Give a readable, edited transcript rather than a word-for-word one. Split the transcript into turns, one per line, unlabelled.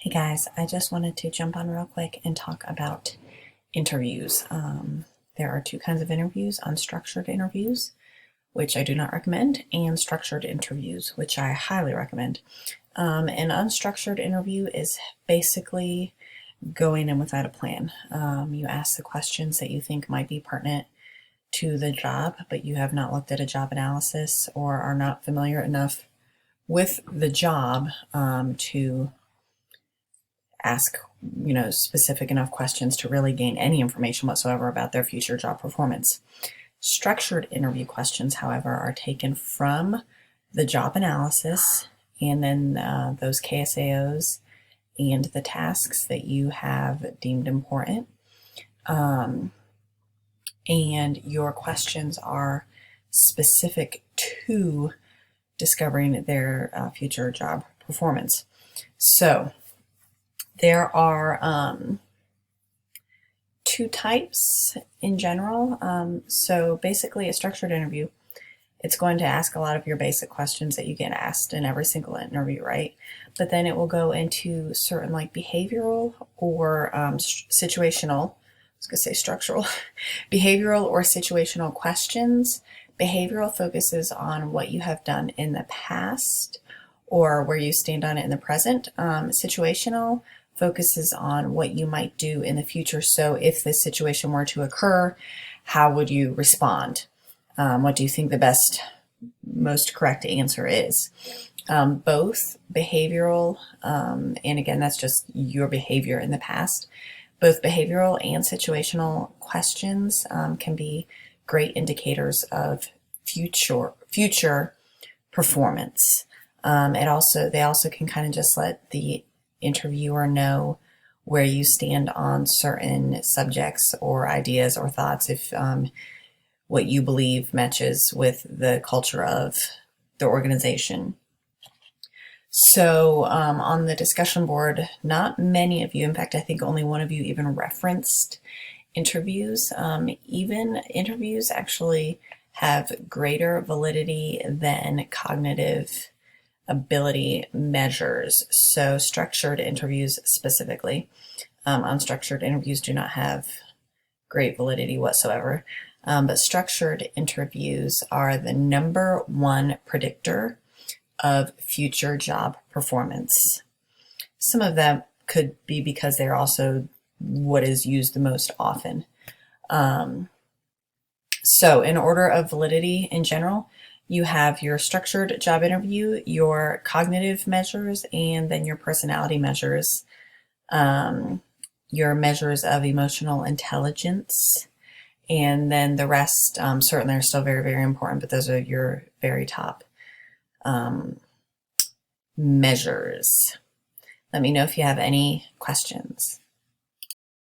Hey guys, I just wanted to jump on real quick and talk about interviews. There are two kinds of interviews: unstructured interviews, which I do not recommend, and structured interviews, which I highly recommend. An unstructured interview is basically going in without a plan. You ask the questions that you think might be pertinent to the job, but you have not looked at a job analysis or are not familiar enough with the job to ask specific enough questions to really gain any information whatsoever about their future job performance. Structured interview questions, however, are taken from the job analysis and then those KSAOs and the tasks that you have deemed important. And your questions are specific to discovering their future job performance. So there are two types in general. So basically a structured interview, it's going to ask a lot of your basic questions that you get asked in every single interview, right? But then it will go into certain like behavioral or situational, I was going to say structural, behavioral or situational questions. Behavioral focuses on what you have done in the past or where you stand on it in the present. Situational focuses on what you might do in the future. So if this situation were to occur, how would you respond? What do you think the most correct answer is? Both behavioral, and again, that's just your behavior in the past. Both behavioral and situational questions can be great indicators of future performance. They also can kind of just let the interviewer know where you stand on certain subjects or ideas or thoughts, if what you believe matches with the culture of the organization. So on the discussion board, not many of you, in fact, I think only one of you even referenced interviews. Even interviews actually have greater validity than cognitive ability measures. So structured interviews specifically. Unstructured interviews do not have great validity whatsoever. But structured interviews are the number one predictor of future job performance. Some of them could be because they're also what is used the most often. So in order of validity in general, you have your structured job interview, your cognitive measures, and then your personality measures, your measures of emotional intelligence, and then the rest certainly are still very, very important, but those are your very top measures. Let me know if you have any questions.